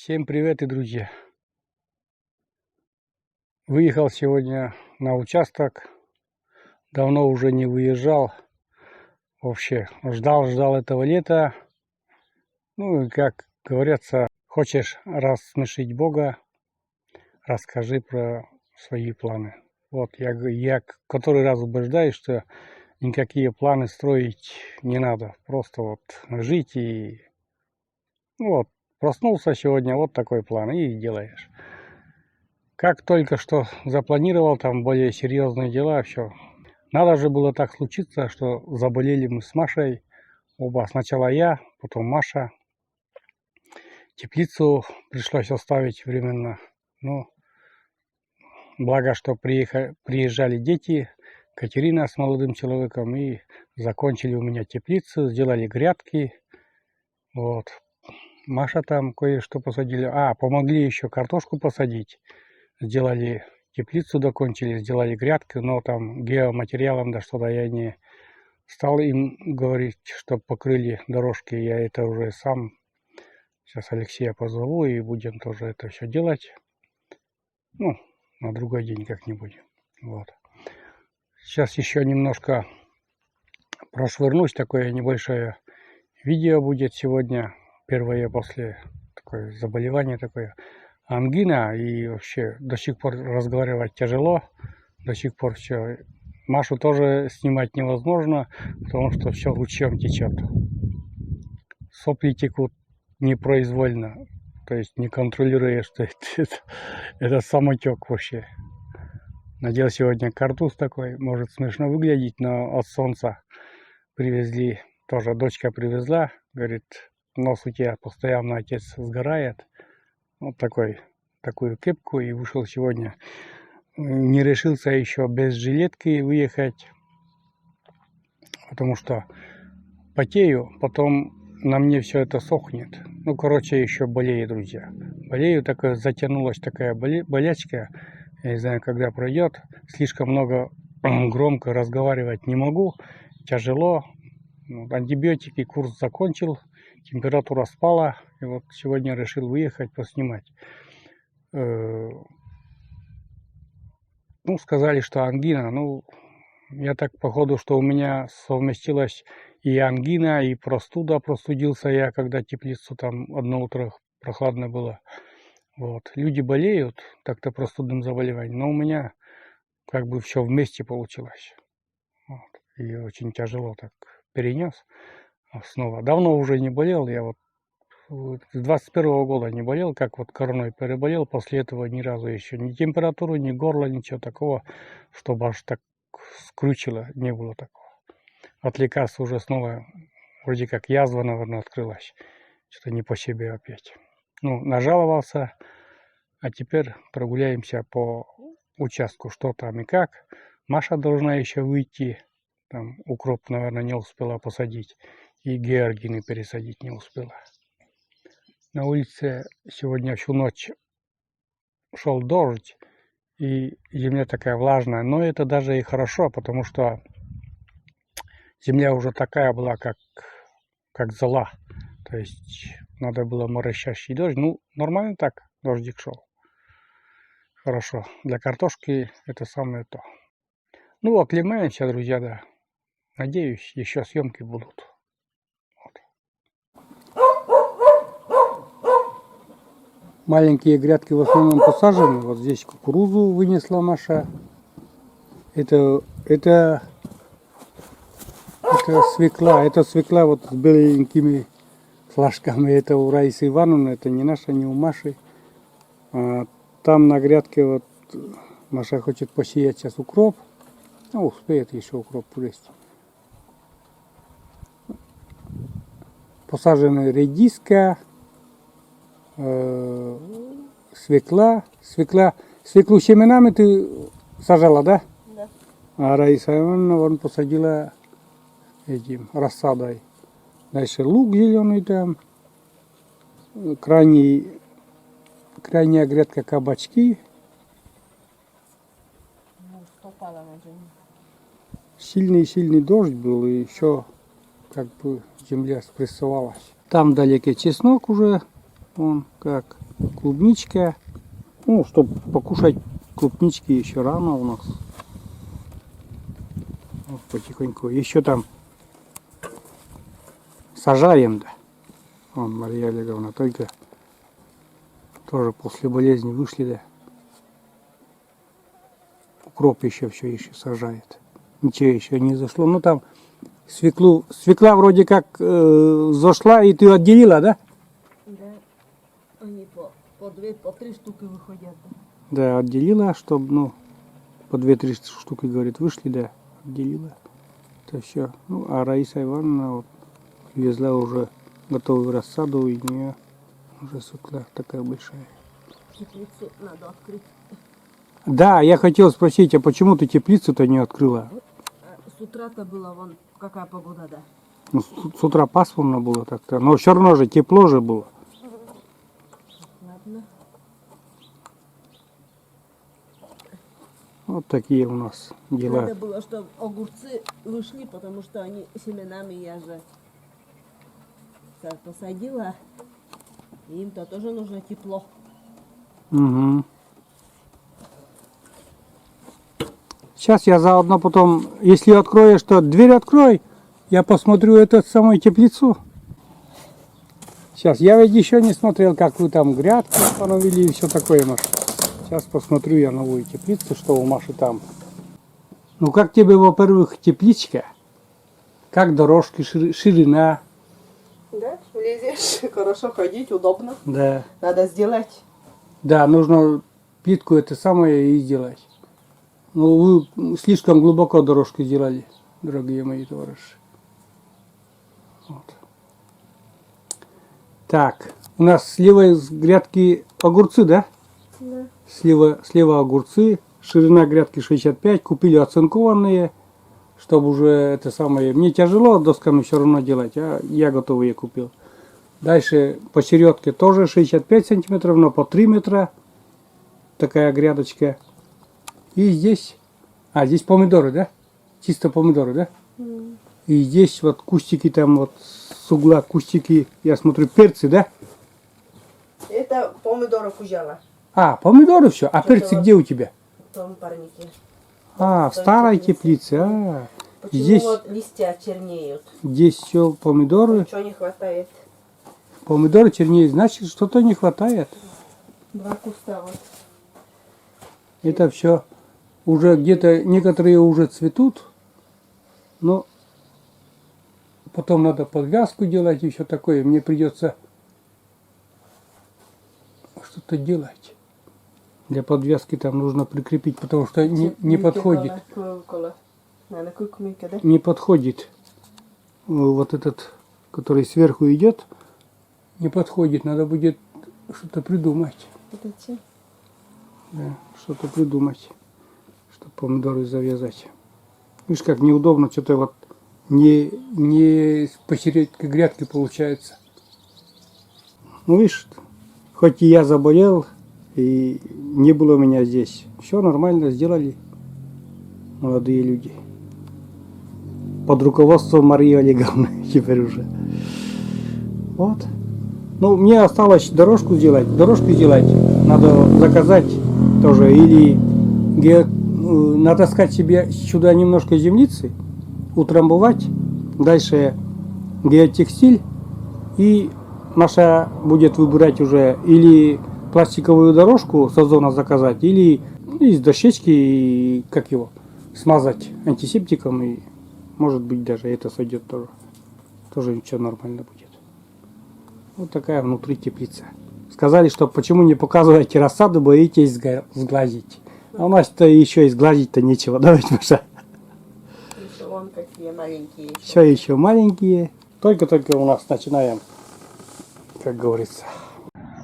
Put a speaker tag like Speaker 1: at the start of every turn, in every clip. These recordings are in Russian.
Speaker 1: Всем привет и друзья! Выехал сегодня на участок, давно уже не выезжал, вообще ждал этого лета. Ну и как говорится, хочешь рассмешить Бога, расскажи про свои планы. Вот я который раз убеждаюсь, что никакие планы строить не надо, просто вот жить и вот проснулся сегодня, вот такой план и делаешь. Как только что запланировал там более серьезные дела, все. Надо же было так случиться, что заболели мы с Машей. Оба. Сначала я, потом Маша. Теплицу пришлось оставить временно. Ну, благо, что приезжали дети, Катерина с молодым человеком, и закончили у меня теплицу, сделали грядки. Вот. Маша там кое-что посадили. Помогли еще картошку посадить. Сделали теплицу, докончили, сделали грядки, но там геоматериалом, да что-то я не стал им говорить, чтобы покрыли дорожки. Я это уже сам. Сейчас Алексея позову и будем тоже это все делать. Ну, на другой день как-нибудь. Вот. Сейчас еще немножко прошвырнусь. Такое небольшое видео будет сегодня. Первое после такое заболевания такое. Ангина, и вообще до сих пор разговаривать тяжело, до сих пор все. Машу тоже снимать невозможно, потому что все ручьем течет. Сопли текут непроизвольно, то есть не контролируя, что это самотек вообще. Надел сегодня картуз такой, может смешно выглядеть, но от солнца привезли, тоже дочка привезла, говорит, нос у тебя постоянно, отец, сгорает. Вот такую кепку, и вышел сегодня. Не решился еще без жилетки выехать, потому что потею, потом на мне все это сохнет. Ну, короче, еще болею, друзья. Болею, такая затянулась такая болячка. Я не знаю, когда пройдет. Слишком много громко разговаривать не могу. Тяжело. Антибиотики, курс закончил. Температура спала. И вот сегодня решил выехать, поснимать. Ну, сказали, что ангина. Ну, я так походу, что у меня совместилась и ангина, и простуда. Простудился я, когда теплицу там одно утро прохладно было. Вот. Люди болеют так-то простудным заболеванием, но у меня как бы все вместе получилось. Вот. И очень тяжело так перенес снова. Давно уже не болел, я вот с 21 года не болел, как вот короной переболел, после этого ни разу еще ни температуру, ни горло, ничего такого, чтобы аж так скручило, не было такого. От лекарств уже снова вроде как язва, наверное, открылась. Что-то не по себе опять. Ну, нажаловался, а теперь прогуляемся по участку, что там и как. Маша должна еще выйти, там укроп, наверное, не успела посадить, и георгины пересадить не успела. На улице сегодня всю ночь шел дождь, и земля такая влажная, но это даже и хорошо, потому что земля уже такая была, как зола. То есть надо было моросящий дождь. Ну, нормально так, дождик шел. Хорошо. Для картошки это самое то. Ну, оклемаемся, друзья, да. Надеюсь, еще съемки будут. Маленькие грядки в основном посажены. Вот здесь кукурузу вынесла Маша. Это свекла. Это свекла вот с беленькими флажками. Это у Раисы Ивановны. Это не наша, не у Маши. Там на грядке вот Маша хочет посеять сейчас укроп. Ну, успеет еще укроп вырасти. Посажены редиска, свекла. Свеклу семенами ты сажала, да?
Speaker 2: Да.
Speaker 1: А Раиса Ивановна вон посадила этим рассадой. Дальше лук зеленый там. Крайняя грядка кабачки. Сильный дождь был, и еще как бы земля спрессовалась. Там вдалеке чеснок уже Вон как клубничка. Ну, чтобы покушать клубнички еще рано у нас. Вот потихоньку. Еще там сажаем, да. Вон Мария Олеговна только тоже после болезни вышли, да. Укроп еще все еще сажает. Ничего еще не зашло. Ну там свекла вроде как зашла, и ты отделила, да?
Speaker 2: Да. Они по 2, по 3 штуки выходят.
Speaker 1: Да, отделила, чтобы, ну, по 2-3 штуки, говорит, вышли, да, отделила. Это все. Ну, а Раиса Ивановна вот привезла уже готовую рассаду, и у нее уже свекла такая большая.
Speaker 2: Теплицу надо открыть.
Speaker 1: Да, я хотел спросить, а почему ты теплицу-то не открыла?
Speaker 2: С утра-то было вон какая погода, да.
Speaker 1: Ну, с утра пасмурно было так-то, но все равно же тепло же было.
Speaker 2: Ладно.
Speaker 1: Вот такие у нас дела.
Speaker 2: Надо было, чтобы огурцы вышли, потому что они семенами я же посадила. И им-то тоже нужно тепло.
Speaker 1: Угу. Сейчас я заодно потом, если откроешь, то дверь открой, я посмотрю эту самую теплицу. Сейчас, я ведь еще не смотрел, как вы там грядки установили и все такое, Маша. Сейчас посмотрю я новую теплицу, что у Маши там. Ну, как тебе, во-первых, тепличка? Как дорожки, ширина?
Speaker 2: Да, влезешь, хорошо ходить, удобно.
Speaker 1: Да.
Speaker 2: Надо сделать.
Speaker 1: Да, нужно плитку это самое и сделать. Ну, вы слишком глубоко дорожку сделали, дорогие мои товарищи. Вот. Так, у нас слева из грядки огурцы, да?
Speaker 2: Да.
Speaker 1: Слева огурцы, ширина грядки 65, купили оцинкованные, чтобы уже это самое... Мне тяжело досками все равно делать, а я готовые купил. Дальше по середке тоже 65 сантиметров, но по 3 метра. Такая грядочка. И здесь... А, здесь помидоры, да? Чисто помидоры, да? И здесь вот кустики там вот с угла кустики, я смотрю, перцы, да?
Speaker 2: Это помидоры кузяла.
Speaker 1: А, помидоры все. А
Speaker 2: Что-то
Speaker 1: перцы
Speaker 2: вот
Speaker 1: где у тебя?
Speaker 2: в том парнике.
Speaker 1: А, в старой теплице. А,
Speaker 2: Почему
Speaker 1: здесь,
Speaker 2: вот листья чернеют?
Speaker 1: здесь все помидоры.
Speaker 2: Ничего не хватает.
Speaker 1: Помидоры чернеют, значит, что-то не хватает.
Speaker 2: 2 куста вот.
Speaker 1: Это все уже где-то, некоторые уже цветут, но потом надо подвязку делать и все такое. Мне придется что-то делать. Для подвязки там нужно прикрепить, потому что не подходит. Не подходит. Вот этот, который сверху идет, не подходит. Надо будет что-то придумать. Да, что-то придумать, чтобы помидоры завязать. Видишь, как неудобно, что-то вот не посередке грядки получается. Ну, видишь, хоть и я заболел, и не было меня здесь. Все нормально сделали молодые люди. Под руководством Марии Олеговны теперь уже. Вот. Ну, мне осталось дорожку сделать. Надо заказать тоже. Или натаскать себе сюда немножко землицы, утрамбовать. Дальше геотекстиль. И Маша будет выбирать уже или пластиковую дорожку с озона заказать, или из дощечки, как его, смазать антисептиком. И может быть даже это сойдет тоже. Тоже ничего, нормально будет. Вот такая внутри теплица. Сказали, что почему не показываете рассаду, боитесь сглазить. А у нас-то еще и сглазить-то нечего. Давайте, Маша.
Speaker 2: Еще вон какие маленькие.
Speaker 1: Все еще маленькие. Только-только у нас начинаем, как говорится.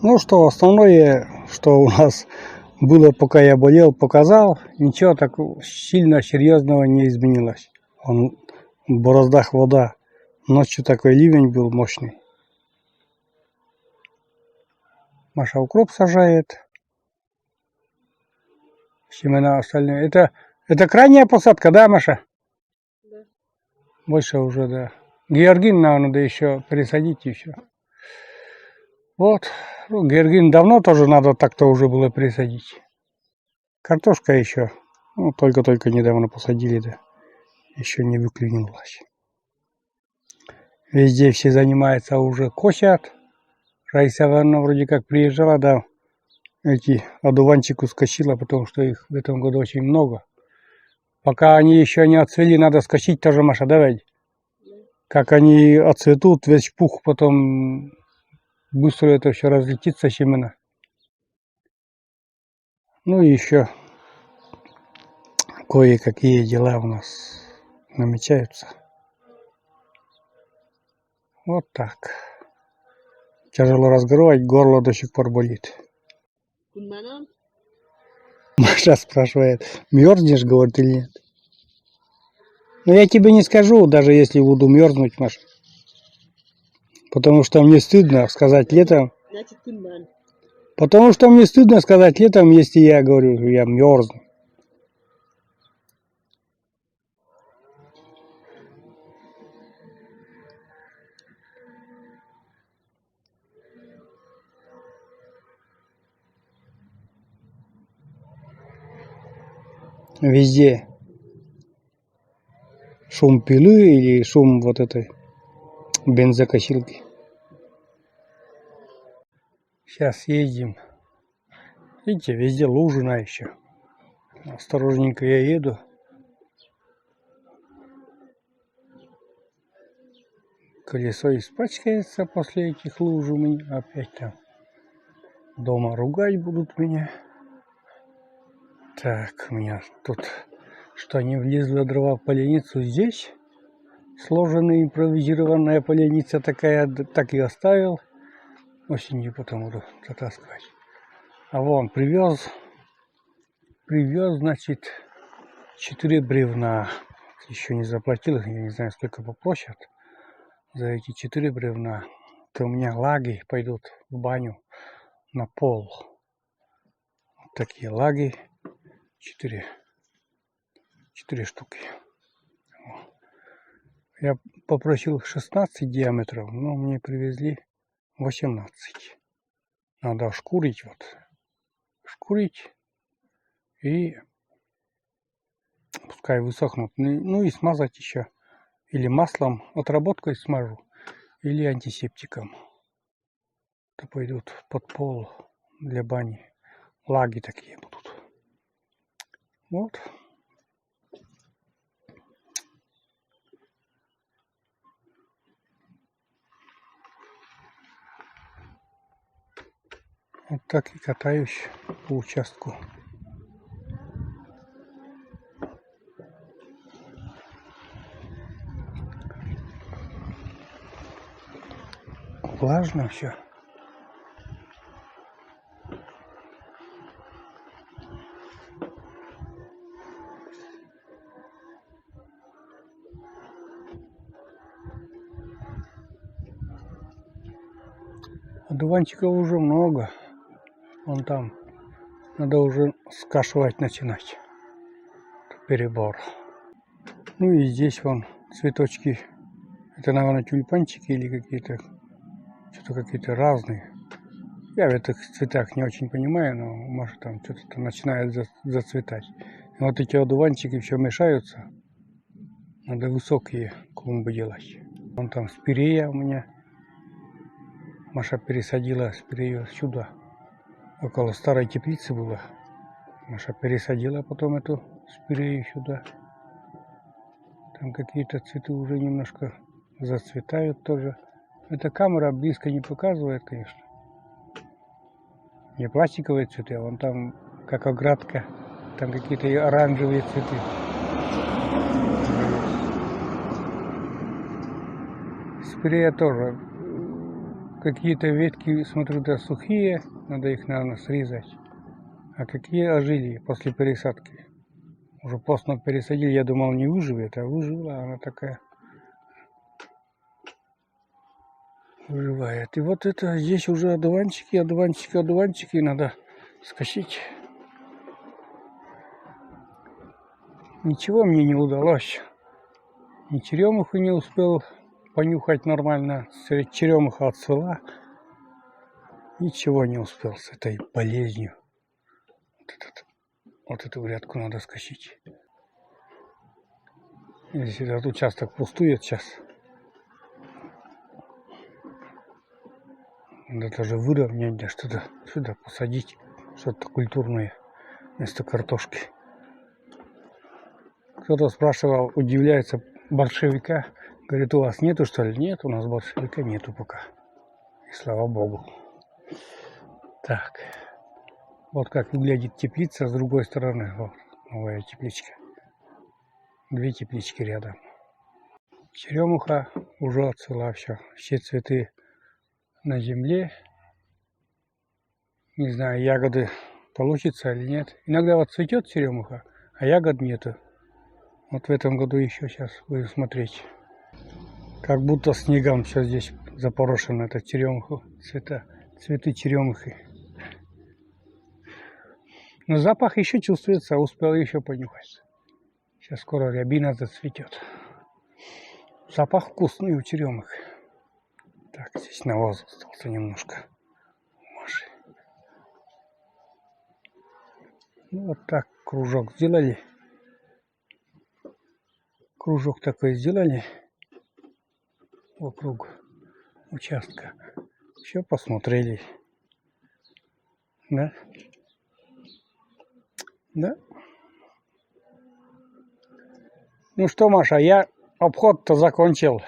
Speaker 1: Ну что, основное, что у нас было, пока я болел, показал. Ничего так сильно серьезного не изменилось. В бороздах вода. Ночью такой ливень был мощный. Маша укроп сажает. Семена остальные. Это крайняя посадка, да, Маша?
Speaker 2: Да.
Speaker 1: Больше уже, да. Георгин надо еще пересадить и все. Вот. Ну, георгин давно тоже надо так-то уже было пересадить. Картошка еще. Ну, только-только недавно посадили, да. Еще не выклюнулась. Везде все занимаются, уже косят. Раиса Ивановна вроде как приезжала, да, эти одуванчик ускочила, потому что их в этом году очень много. Пока они еще не отцвели, надо скосить тоже, Маша, давай. Как они отцветут, весь пух, потом быстро это все разлетится семена. Ну и еще кое-какие дела у нас намечаются. Вот так. Тяжело разговаривать, горло до сих пор болит. Маша спрашивает, мерзнешь, говорит, или нет? Но я тебе не скажу, даже если буду мерзнуть, Маша. Потому что мне стыдно сказать летом. Потому что мне стыдно сказать летом, если я говорю, я мерзну. Везде шум пилы или шум вот этой бензокосилки. Сейчас едем. Видите, везде лужина еще. Осторожненько я еду. Колесо испачкается после этих луж у меня. Опять там дома ругать будут меня. Так, у меня тут что, не влезла дрова в поленницу здесь. Сложенная импровизированная поленница такая, так и оставил. Осенью потом буду затаскивать. А вон, привез, значит, 4 бревна. Еще не заплатил, я не знаю, сколько попросят за эти 4 бревна. То у меня лаги пойдут в баню на пол. Вот такие лаги. 4 штуки. Я попросил 16 диаметров, но мне привезли 18. Надо шкурить вот. Шкурить и пускай высохнут. Ну и смазать еще. Или маслом, отработкой смажу, или антисептиком. Это пойдут под пол для бани. Лаги такие будут. Вот. Вот так и катаюсь по участку. Влажно все. Одуванчиков уже много. Вон там. Надо уже скашивать начинать. Перебор. Ну и здесь вон цветочки. Это, наверное, тюльпанчики или какие-то. Что-то какие-то разные. Я в этих цветах не очень понимаю, но может там что-то начинает зацветать. И вот эти одуванчики все мешаются. Надо высокие клумбы делать. Вон там спирея у меня. Маша пересадила спирею сюда. Около старой теплицы было. Маша пересадила потом эту спирею сюда. Там какие-то цветы уже немножко зацветают тоже. Эта камера близко не показывает, конечно. Не пластиковые цветы, а вон там как оградка. Там какие-то оранжевые цветы. Спирея тоже. Какие-то ветки, смотрю, да, сухие. Надо их, наверное, срезать. А какие ожили после пересадки. Уже поздно пересадили, я думал, не выживет, а выжила. Она такая выживает. И вот это здесь уже одуванчики надо скосить. Ничего мне не удалось. Ни черемуху не успел понюхать нормально. Черемуха отцвела. Ничего не успел с этой болезнью. Вот эту грядку надо скосить. Здесь этот участок пустует сейчас. Надо даже выровнять, да что-то сюда посадить. Что-то культурное вместо картошки. Кто-то спрашивал, удивляется, борщевика. Говорит, у вас нету, что ли? Нет, у нас борщевика нету пока. И слава богу. Так. Вот как выглядит теплица с другой стороны. Вот, новая тепличка. Две теплички рядом. Черемуха уже отцвела все. Все цветы на земле. Не знаю, ягоды получится или нет. Иногда вот цветет черемуха, а ягод нету. Вот в этом году еще сейчас будем смотреть. Как будто снегом все здесь запорошено, это черемуха, цветы черемухи. Но запах еще чувствуется, успел еще понюхать. Сейчас скоро рябина зацветет. Запах вкусный у черемух. Так, здесь навоз остался немножко. Маши. Ну, вот так кружок сделали. Кружок такой сделали вокруг участка. Все посмотрели. Да? Да? Ну что, Маша, я обход-то закончил.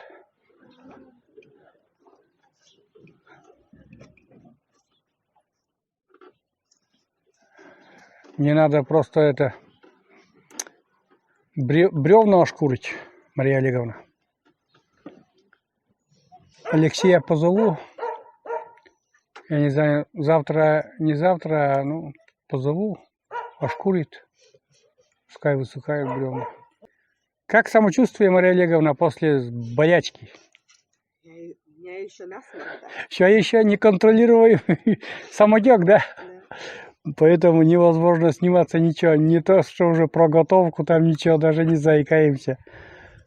Speaker 1: Мне надо просто это бревна ошкурить, Мария Олеговна. Алексея позову. Я не знаю, не завтра, ну, позову, ошкурит. Пускай высыхают бревна. Как самочувствие, Мария Олеговна, после болячки?
Speaker 2: У меня еще насморк, да?
Speaker 1: Еще не контролируемый самотек, да? Поэтому невозможно сниматься ничего. Не то, что уже про готовку, там ничего, даже не заикаемся.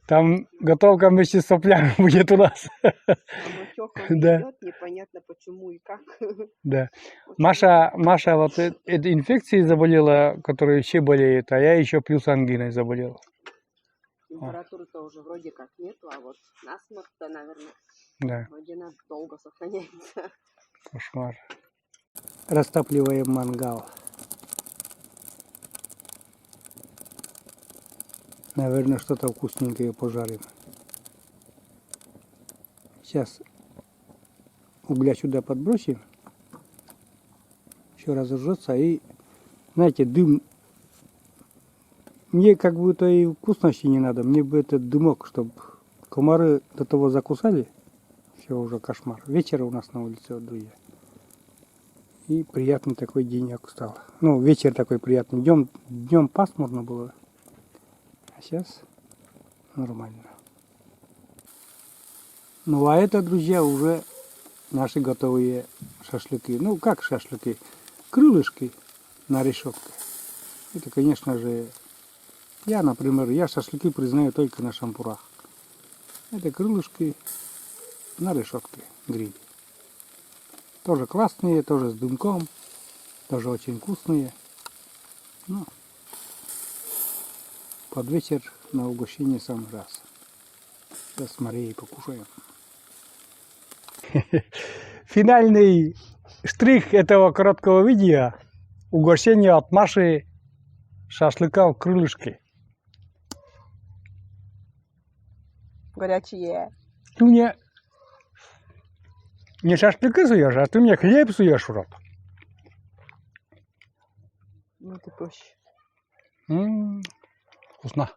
Speaker 1: Там готовка вместе с соплями будет у нас.
Speaker 2: Да. Идет, непонятно почему и как.
Speaker 1: Да. Маша вот этой инфекцией заболела, которая еще болеет, а я еще плюс ангиной заболел.
Speaker 2: Температуры-то уже вроде как нету, а вот насморк-то, наверное,
Speaker 1: да.
Speaker 2: вроде долго сохраняется.
Speaker 1: Кошмар. Растапливаем мангал. Наверное, что-то вкусненькое пожарим. Сейчас угля сюда подбросим. Все разожжется и, знаете, дым. Мне как будто и вкусности не надо. Мне бы этот дымок, чтобы комары до того закусали. Все уже кошмар. Вечер у нас на улице, вот, друзья. И приятный такой денек стал. Ну, вечер такой приятный. Днем пасмурно было. А сейчас нормально. Ну, а это, друзья, уже наши готовые шашлыки. Ну, как шашлыки? Крылышки на решетке. Это, конечно же, я шашлыки признаю только на шампурах. Это крылышки на решетке гриль. Тоже классные, тоже с дымком, тоже очень вкусные. Ну, под вечер на угощение самый раз. Сейчас с Марией покушаем. Финальный штрих этого короткого видео. Угощение от Маши шашлыка в крылышке.
Speaker 2: Горячие.
Speaker 1: Ты мне не шашлыки суешь, а ты мне хлеб суешь в рот.
Speaker 2: Ну ты проще.
Speaker 1: Вкусно.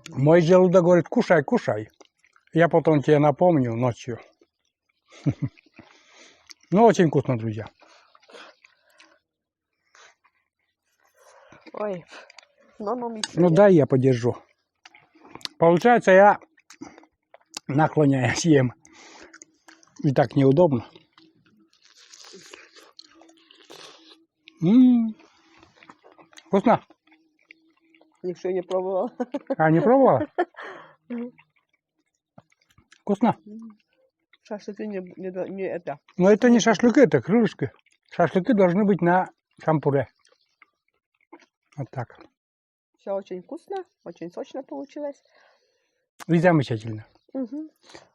Speaker 1: Мой желудок говорит, кушай, кушай. Я потом тебе напомню ночью. Ну, очень вкусно, друзья.
Speaker 2: Ой,
Speaker 1: ну дай я подержу. Получается, я наклоняясь ем. И так неудобно. Вкусно?
Speaker 2: Еще не пробовала.
Speaker 1: А, не пробовала? Вкусно.
Speaker 3: Шашлыки не это.
Speaker 1: Но это не шашлыки, это крылышки. Шашлыки должны быть на шампуре. Вот так.
Speaker 3: Все очень вкусно, очень сочно получилось.
Speaker 1: И замечательно.
Speaker 3: Мгм.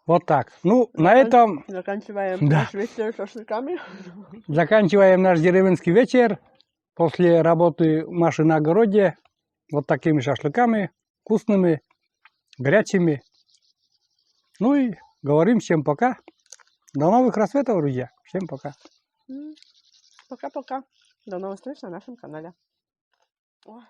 Speaker 1: Вот так. Ну, на этом
Speaker 3: Заканчиваем
Speaker 1: Да.
Speaker 3: наш вечер шашлыками.
Speaker 1: заканчиваем наш деревенский вечер. После работы Маши на огороде. Вот такими шашлыками. Вкусными, горячими. Ну и говорим всем пока. До новых рассветов, друзья. Всем пока.
Speaker 3: Пока-пока. До новых встреч на нашем канале. Ой.